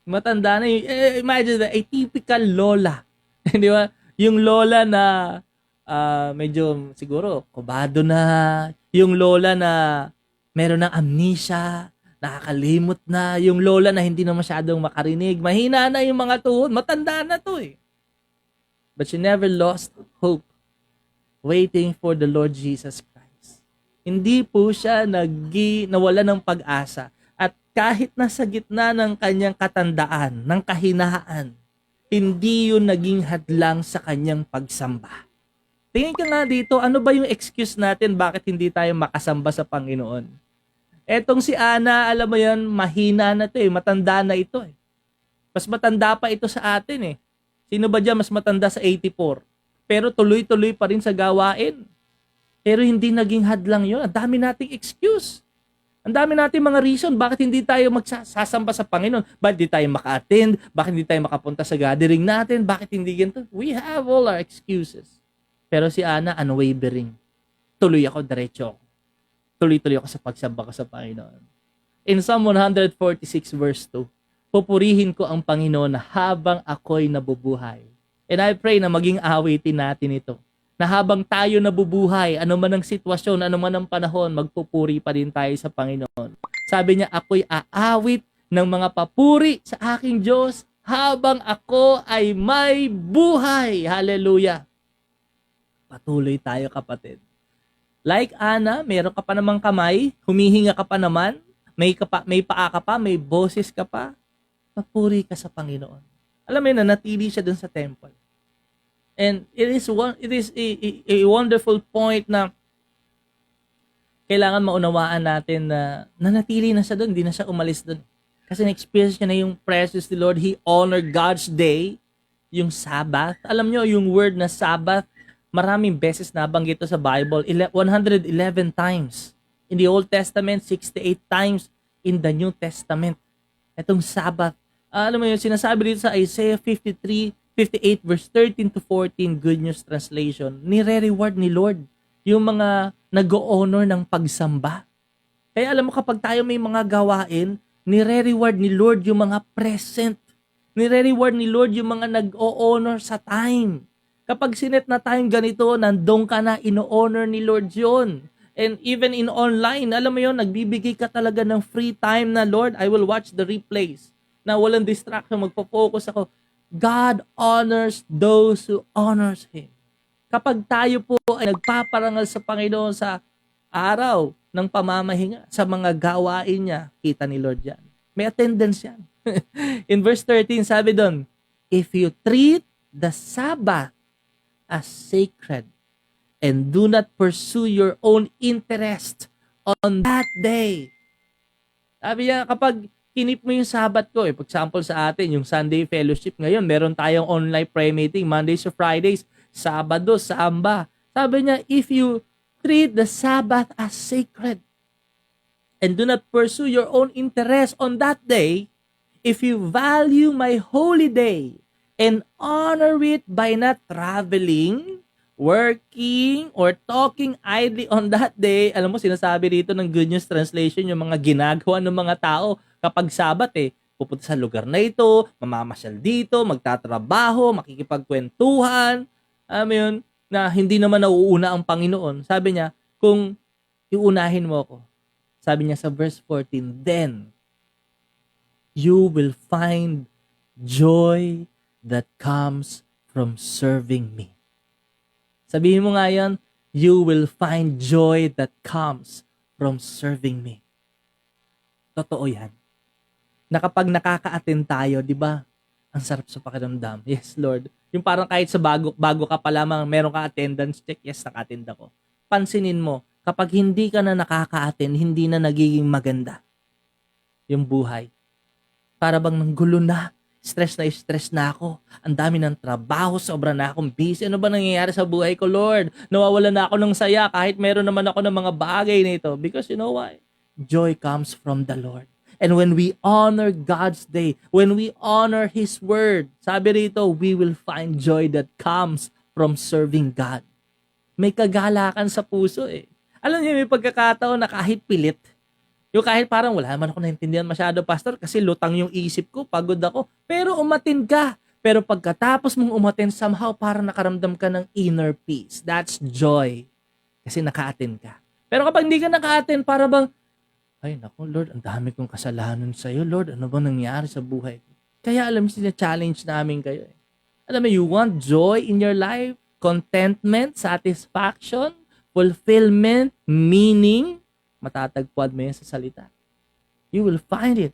S3: Matanda na. Imagine that, a typical lola. Di ba? Yung lola na medyo siguro kubado na. Yung lola na meron ng amnesia, nakakalimot na. Yung lola na hindi na masyadong makarinig. Mahina na yung mga tuhod. Matanda na to eh. But she never lost hope, waiting for the Lord Jesus Christ. Hindi po siya nawala ng pag-asa. At kahit nasa gitna ng kanyang katandaan, ng kahinaan, hindi yun naging hadlang sa kanyang pagsamba. Tingin ka nga dito, ano ba yung excuse natin bakit hindi tayo makasamba sa Panginoon? Etong si Ana, alam mo yan, mahina na to eh, matanda na ito eh. Mas matanda pa ito sa atin eh. Sino ba dyan mas matanda sa 84? Pero tuloy-tuloy pa rin sa gawain. Pero hindi naging hadlang yun. Ang dami nating excuse. Ang dami nating mga reason bakit hindi tayo magsasamba sa Panginoon. Bakit hindi tayo maka-attend? Bakit hindi tayo makapunta sa gathering natin? Bakit hindi ganito? We have all our excuses. Pero si Ana, unwavering. Tuloy ako, diretso ako. Tuloy-tuloy ako sa pagsamba ko sa Panginoon. In Psalm 146 verse 2, pupurihin ko ang Panginoon habang ako'y nabubuhay. And I pray na maging awitin natin ito. Na habang tayo nabubuhay, ano man ang sitwasyon, ano man ang panahon, magpupuri pa din tayo sa Panginoon. Sabi niya, ako'y aawit ng mga papuri sa aking Diyos habang ako ay may buhay. Hallelujah. Patuloy tayo, kapatid. Like Ana, meron ka pa namang kamay, humihinga ka pa naman, may paa ka pa, may boses ka pa, papuri ka sa Panginoon. Alam mo yun, natili siya dun sa temple. And it is a wonderful point na kailangan maunawaan natin na nanatili na siya doon, hindi na siya umalis doon. Kasi na-experience niya na yung presence of the Lord. He honored God's day, yung Sabbath. Alam nyo, yung word na Sabbath, maraming beses nabanggit ito sa Bible, 111 times. In the Old Testament, 68 times in the New Testament. Itong Sabbath, Alam mo yun, sinasabi dito sa Isaiah 58 verse 13 to 14, Good News Translation, nire-reward ni Lord yung mga nag-o-honor ng pagsamba. Kaya alam mo, kapag tayo may mga gawain, nire-reward ni Lord yung mga present. Nire-reward ni Lord yung mga nag-o-honor sa time. Kapag sinet na tayong ganito, nandun ka na, ino-honor ni Lord yun. And even in online, alam mo yun, nagbibigay ka talaga ng free time na, Lord, I will watch the replays. Na walang distraction, magpo-focus ako. God honors those who honors Him. Kapag tayo po ay nagpaparangal sa Panginoon sa araw ng pamamahinga, sa mga gawain niya, kita ni Lord yan. May attendance yan. In verse 13, sabi doon, if you treat the Sabbath as sacred and do not pursue your own interest on that day. Sabi niya, kapag kinip mo yung Sabat ko, for example sa atin, yung Sunday Fellowship ngayon, meron tayong online prayer meeting, Mondays to Fridays, Sabado, Samba. Sabi niya, if you treat the Sabbath as sacred and do not pursue your own interest on that day, if you value my holy day and honor it by not traveling, working, or talking idly on that day, alam mo, sinasabi dito ng Good News Translation, yung mga ginagawa ng mga tao kapag Sabat pupunta sa lugar na ito, mamamasyal dito, magtatrabaho, makikipagkwentuhan, alam mo yun, na hindi naman nauuna ang Panginoon. Sabi niya, kung iunahin mo ako, sabi niya sa verse 14, then you will find joy that comes from serving me. Sabihin mo nga yan, you will find joy that comes from serving me. Totoo yan. Na kapag nakaka-attend tayo, di ba? Ang sarap sa pakiramdam. Yes, Lord. Yung parang kahit sa bago ka pa lamang, meron ka attendance check, yes, naka-attend ako. Pansinin mo, kapag hindi ka na nakaka-attend, hindi na nagiging maganda yung buhay. Para bang nanggulo na, stress na ako. Ang dami ng trabaho, sobra na akong busy. Ano ba nangyayari sa buhay ko, Lord? Nawawala na ako ng saya kahit meron naman ako ng mga bagay nito. Because you know why? Joy comes from the Lord. And when we honor God's day, when we honor His word, sabi rito, we will find joy that comes from serving God. May kagalakan sa puso Alam niyo, may pagkakataon na kahit pilit, yung kahit parang wala naman ako naintindihan masyado, Pastor, kasi lutang yung isip ko, pagod ako. Pero umatin ka. Pero pagkatapos mong umatin, somehow parang nakaramdam ka ng inner peace. That's joy. Kasi naka-attend ka. Pero kapag hindi ka naka-attend, para bang, ay naku, Lord, ang dami kong kasalanan sa iyo, Lord. Ano bang nangyari sa buhay ko? Kaya alam mo, sina-challenge namin kayo. Alam mo, you want joy in your life, contentment, satisfaction, fulfillment, meaning, matatagpuan mo yan sa salita. You will find it.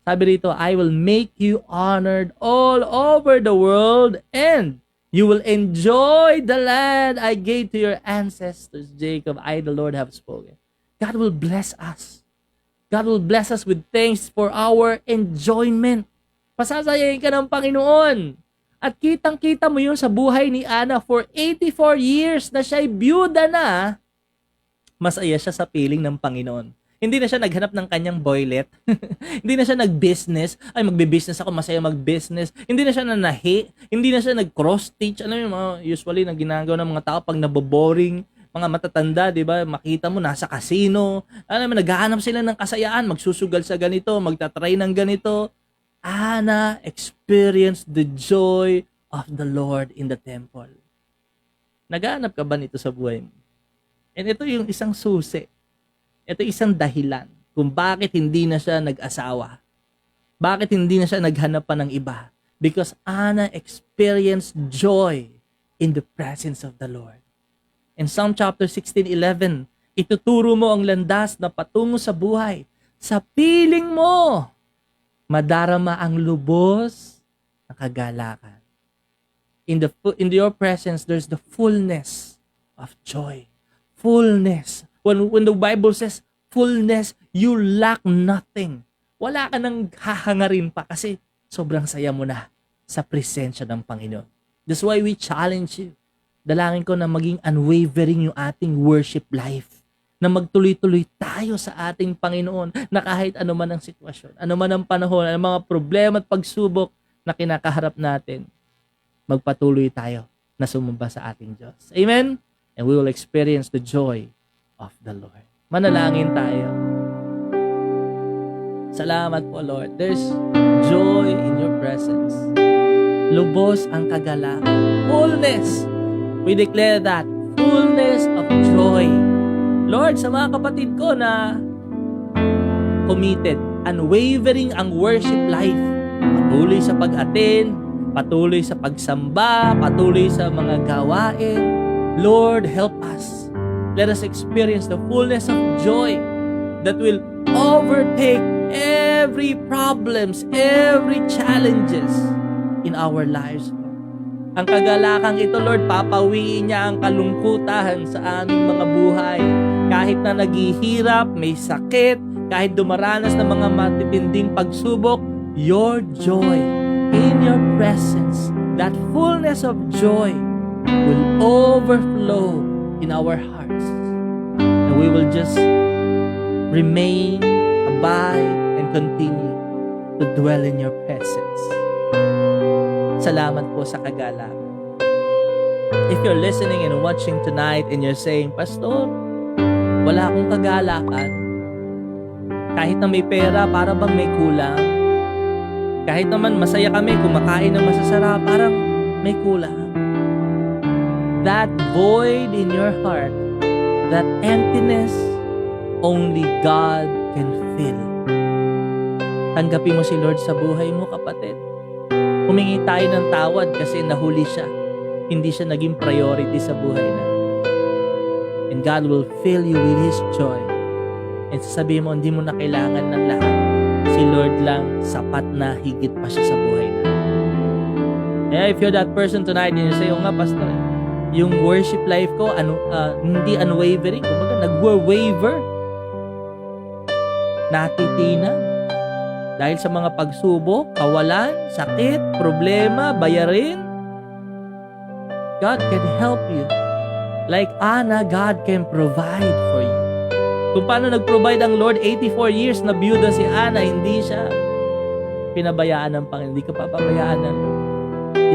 S3: Sabi rito, I will make you honored all over the world and you will enjoy the land I gave to your ancestors, Jacob. I, the Lord, have spoken. God will bless us. God will bless us with things for our enjoyment. Pasasayahin ka ng Panginoon. At kitang-kita mo yun sa buhay ni Ana. For 84 years na siya'y byuda na, masaya siya sa piling ng Panginoon. Hindi na siya naghanap ng kanyang boylet. Hindi na siya nag-business. Ay, magbe-business ako, masaya mag-business. Hindi na siya nanahi. Hindi na siya nag-cross-stitch. Ano yung mga usually na ginagawa ng mga tao pag naboboring, mga matatanda, di ba? Makita mo, nasa casino. Alam mo, naghahanap sila ng kasayaan. Magsusugal sa ganito, magtatry ng ganito. Ana experienced the joy of the Lord in the temple. Naghahanap ka ba nito sa buhay mo? And ito yung isang susi. Ito isang dahilan kung bakit hindi na siya nag-asawa. Bakit hindi na siya naghanap pa ng iba? Because Ana experienced joy in the presence of the Lord. In Psalm chapter 16:11, ituturo mo ang landas na patungo sa buhay. Sa piling mo, madarama ang lubos na kagalakan. In your presence, there's the fullness of joy. Fullness. When the Bible says fullness, you lack nothing. Wala ka nang hahangarin pa kasi sobrang saya mo na sa presensya ng Panginoon. That's why we challenge you. Dalangin ko na maging unwavering yung ating worship life. na magtuloy-tuloy tayo sa ating Panginoon na kahit ano man ang sitwasyon, ano man ang panahon, ano mga problema at pagsubok na kinakaharap natin, magpatuloy tayo na sumamba sa ating Diyos. Amen? And we will experience the joy of the Lord. Manalangin tayo. Salamat po, Lord. There's joy in your presence. Lubos ang kagalakan. Fullness. We declare that. Fullness of joy. Lord, sa mga kapatid ko na committed, unwavering ang worship life. Patuloy sa pag-attend, patuloy sa pagsamba, patuloy sa mga gawain. Lord, help us. Let us experience the fullness of joy that will overtake every problems, every challenges in our lives. Ang kagalakang ito, Lord, papawiin niya ang kalungkutan sa aming mga buhay. Kahit na naghihirap, may sakit, kahit dumaranas ng mga matitinding pagsubok, your joy in your presence, that fullness of joy will overflow in our hearts. And we will just remain, abide, and continue to dwell in your presence. Salamat po sa kagalakan. If you're listening and watching tonight and you're saying, Pastor, wala akong kagalakan. Kahit na may pera, para bang may kulang. Kahit naman masaya kami, kumakain ng masasarap, parang may kulang. That void in your heart, that emptiness, only God can fill. Tanggapin mo si Lord sa buhay mo, kapatid. Humingi tayo ng tawad kasi nahuli siya. Hindi siya naging priority sa buhay natin. And God will fill you with His joy. And sasabihin mo, hindi mo na kailangan ng lahat. Si Lord lang, sapat na, higit pa siya sa buhay natin. Kaya if you're that person tonight and you say, oh nga, Pastor, yung worship life ko, hindi unwavering, kumbaga nag-waver, natitina, dahil sa mga pagsubok, kawalan, sakit, problema, bayarin, God can help you. Like Anna, God can provide for you. Kung paano nag-provide ang Lord, 84 years na byuda si Anna, hindi siya pinabayaan ng Panginoon. Hindi ka papabayaan ng Lord.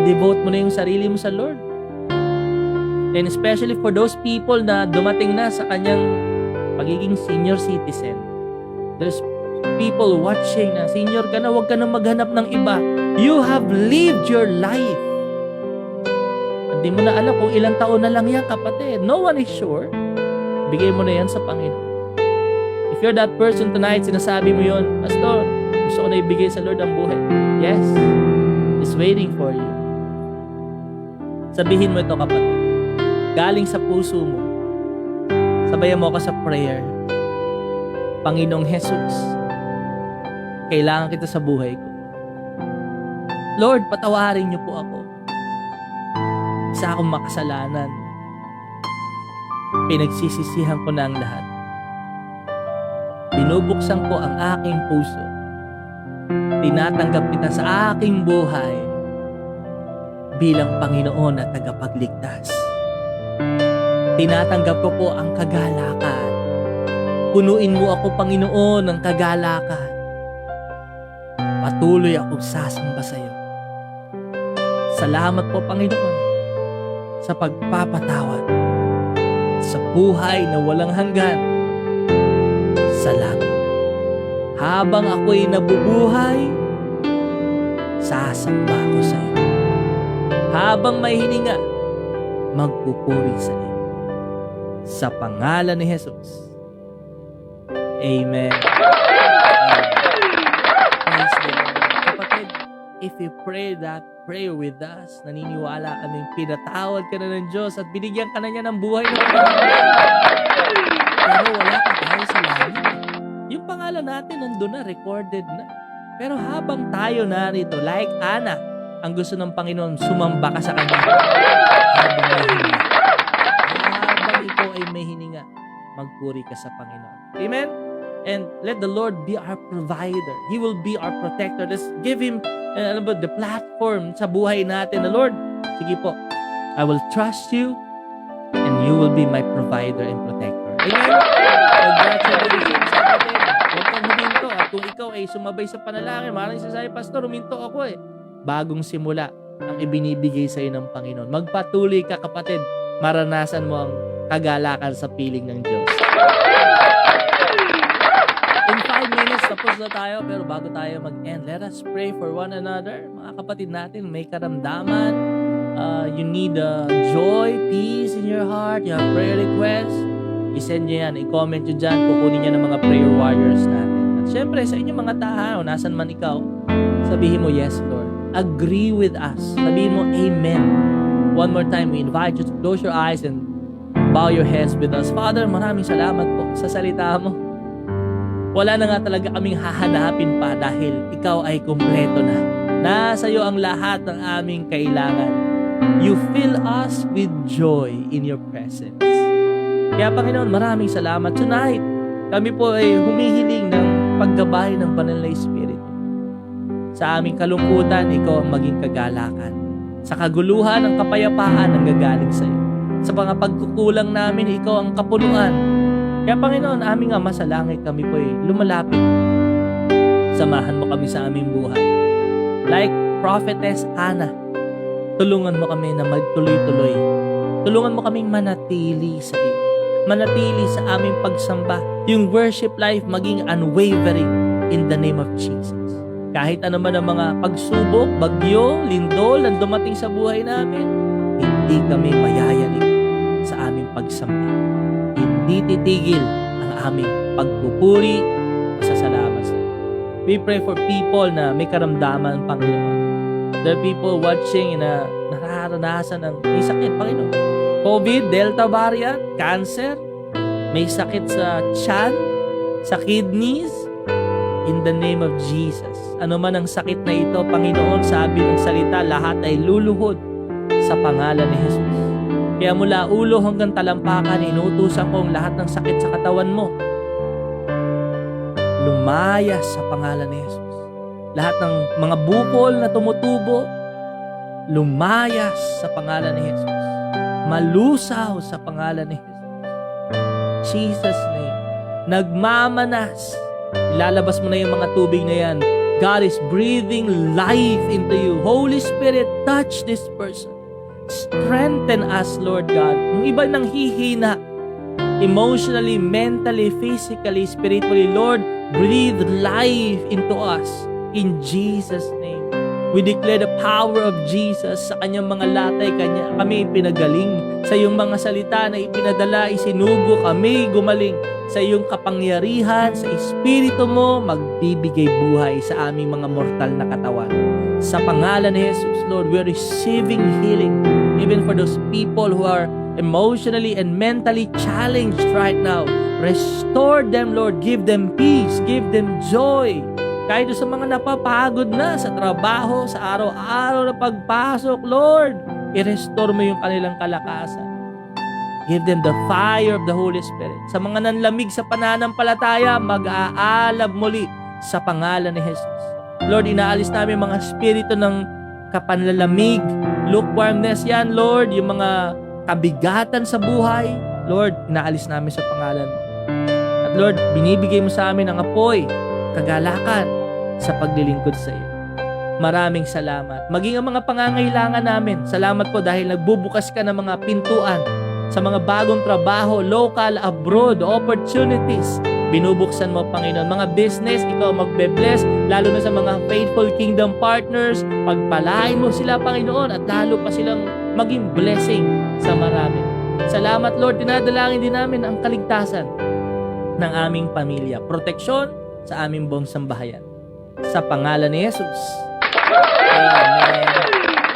S3: I-devote mo na yung sarili mo sa Lord. And especially for those people na dumating na sa kanyang pagiging senior citizen. There's people watching na, senior ka na, huwag ka na maghanap ng iba. You have lived your life. Hindi mo na alam kung ilang taon na lang yan, kapatid. No one is sure. Bigay mo na yan sa Panginoon. If you're that person tonight, sinasabi mo yun, Pastor, gusto ko na ibigay sa Lord ang buhay. Yes, He's waiting for you. Sabihin mo ito, kapatid. Galing sa puso mo. Sabayan mo ako sa prayer. Panginoong Jesus, kailangan kita sa buhay ko. Lord, patawarin niyo po ako. Isa akong makasalanan. Pinagsisisihan ko na ang lahat. Binubuksan ko ang aking puso. Tinatanggap kita sa aking buhay bilang Panginoon at tagapagligtas. Tinatanggap ko po ang kagalakan. Punuin mo ako, Panginoon, ng kagalakan. Patuloy akong sasamba sa iyo. Salamat po, Panginoon, sa pagpapatawad sa buhay na walang hanggan sa langit. Habang ako'y nabubuhay, sasamba ko sa iyo. Habang may hininga, magpupuri sa iyo. Sa pangalan ni Jesus. Amen. Praise the Lord. Kapatid, if you pray that prayer with us, naniniwala kaming pinatawad ka na ng Diyos at binigyan ka na niya ng buhay na pero wala ka tayo sa langit. Yung pangalan natin nandun na, recorded na. Pero habang tayo narito, like Anna, ang gusto ng Panginoon, sumamba ka sa Kanya. Habang ikaw ay may hininga, magpuri ka sa Panginoon. Amen? And let the Lord be our provider. He will be our protector. Let's give Him the platform sa buhay natin. The Lord, sige po, I will trust you and you will be my provider and protector. Amen? Congratulations sa atin. Huwag kang huminto. At kung ikaw ay sumabay sa panalangin, maraming sasabi, Pastor, huminto ako eh. Bagong simula ang ibinibigay sa iyo ng Panginoon. Magpatuloy ka, kapatid. Maranasan mo ang kagalakan sa piling ng Diyos. In 5 minutes, tapos na tayo. Pero bago tayo mag-end, let us pray for one another. Mga kapatid natin, may karamdaman. You need joy, peace in your heart. You have prayer requests. I-send nyo yan. I-comment nyo dyan. Kukunin nyo ng mga prayer warriors natin. At syempre, sa inyong mga tahaw, nasan man ikaw, sabihin mo, yes, Lord. Agree with us. Sabihin mo, amen. One more time, we invite you to close your eyes and bow your heads with us. Father, maraming salamat po sa salita mo. Wala na nga talaga kaming hahanapin pa dahil ikaw ay kumpleto na. Nasa iyo ang lahat ng aming kailangan. You fill us with joy in your presence. Kaya Panginoon, maraming salamat. Tonight, kami po ay humihiling ng paggabay ng Banal na Espiritu. Sa aming kalungkutan, ikaw ang maging kagalakan. Sa kaguluhan, ang kapayapaan ang gagaling sa iyo. Sa mga pagkukulang namin, ikaw ang kapunuan. Kaya Panginoon, aming Ama sa langit, kami po ay lumalapit. Samahan mo kami sa aming buhay. Like Prophetess Hannah, tulungan mo kami na magtuloy-tuloy. Tulungan mo kaming manatili sa iyo. Manatili sa aming pagsamba. Yung worship life maging unwavering in the name of Jesus. Kahit ano man ang mga pagsubok, bagyo, lindol ang dumating sa buhay namin, hindi kami mayayanig sa aming pagsamba. Hindi titigil ang aming pagpupuri sa salamat sa iyo. We pray for people na may karamdaman, Panginoon. There are people watching na nararanasan ng may sakit, Panginoon. COVID, Delta variant, cancer, may sakit sa tiyan, sa kidneys, in the name of Jesus. Ano man ang sakit na ito, Panginoon, sabi ng salita, lahat ay luluhod sa pangalan ni Jesus. Kaya mula ulo hanggang talampakan, inutusan ko ang lahat ng sakit sa katawan mo. Lumayas sa pangalan ni Jesus. Lahat ng mga bukol na tumutubo, lumayas sa pangalan ni Jesus. Malusaw sa pangalan ni Jesus. Jesus' name. Nagmamanas. Ilalabas mo na yung mga tubig na yan. God is breathing life into you. Holy Spirit, touch this person. Strengthen us, Lord God. Yung iba nang hihina, emotionally, mentally, physically, spiritually, Lord, breathe life into us. In Jesus' name. We declare the power of Jesus sa kanyang mga latay. Kami pinagaling. Sa iyong mga salita na ipinadala, isinugo kami gumaling. Sa iyong kapangyarihan, sa Espiritu mo, magbibigay buhay sa aming mga mortal na katawan. Sa pangalan ni Jesus, Lord, we are receiving healing even for those people who are emotionally and mentally challenged right now. Restore them, Lord. Give them peace. Give them joy. Kahit sa mga napapagod na sa trabaho, sa araw-araw na pagpasok, Lord, i-restore mo yung kanilang kalakasan. Give them the fire of the Holy Spirit. Sa mga nanlamig sa pananampalataya, mag-aalab muli sa pangalan ni Jesus. Lord, inaalis namin mga spirito ng kapanlalamig, lukewarmness yan, Lord, yung mga kabigatan sa buhay, Lord, inaalis namin sa pangalan mo. At Lord, binibigay mo sa amin ang apoy, kagalakan sa paglilingkod sa iyo. Maraming salamat. Maging ang mga pangangailangan namin, salamat po dahil nagbubukas ka ng mga pintuan sa mga bagong trabaho, local, abroad, opportunities. Binubuksan mo, Panginoon. Mga business, ikaw magbe-bless, lalo na sa mga faithful kingdom partners. Pagpalain mo sila, Panginoon, at lalo pa silang maging blessing sa marami. Salamat, Lord. Dinadalangin din namin ang kaligtasan ng aming pamilya. Proteksyon sa aming buong sambahayan. Sa pangalan ni Jesus. Amen.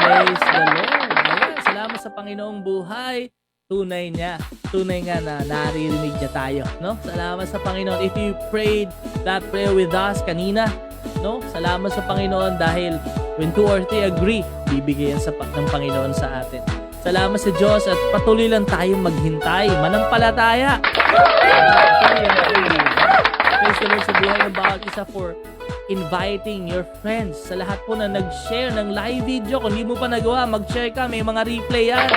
S3: Praise the Lord. Ayan, salamat sa Panginoong buhay. Tunay nga na naririnig niya tayo, no? Salamat sa Panginoon. If you prayed that prayer with us kanina, no? Salamat sa Panginoon dahil when 2 or 3 agree, bibigyan sa ng Panginoon sa atin. Salamat sa Diyos at patuloy lang tayong maghintay, manampalataya. Praise the Lord sa buhay ng bawat isa for inviting your friends. Sa lahat po na nag-share ng live video, kung hindi mo pa nagawa, mag-share ka, may mga replay yan.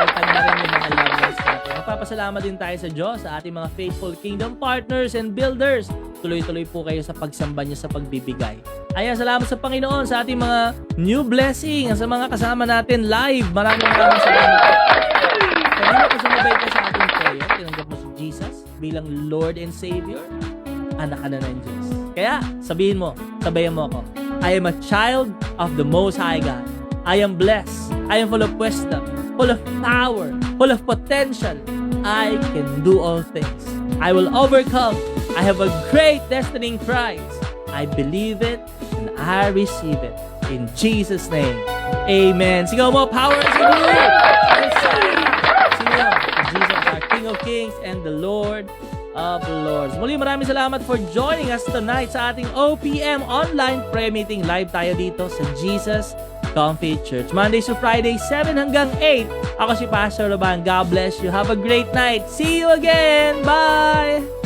S3: Tanda rin yung mga lovers natin. Nagpapasalamat din tayo sa Diyos, sa ating mga faithful kingdom partners and builders. Tuloy-tuloy po kayo sa pagsamba niyo sa pagbibigay. Ayan, salamat sa Panginoon sa ating mga new blessing, sa mga kasama natin live. Maraming salamat. Kanina kung sumabay ka sa ating prayer, tinanggap mo si Jesus bilang Lord and Savior, anak ka na ng Diyos. Kaya, sabihin mo, sabayan mo ako, I am a child of the Most High God. I am blessed. I am full of wisdom, full of power, full of potential. I can do all things. I will overcome. I have a great destiny in Christ. I believe it and I receive it. In Jesus' name, amen. Sigaw mo, power is in you. Sigaw, Jesus, our King of Kings and the Lord of Lords. Muli, maraming salamat for joining us tonight sa ating OPM online prayer meeting. Live tayo dito sa Jesus Comfy Church. Mondays to Friday, 7 hanggang 8. Ako si Pastor Laban. God bless you. Have a great night. See you again. Bye!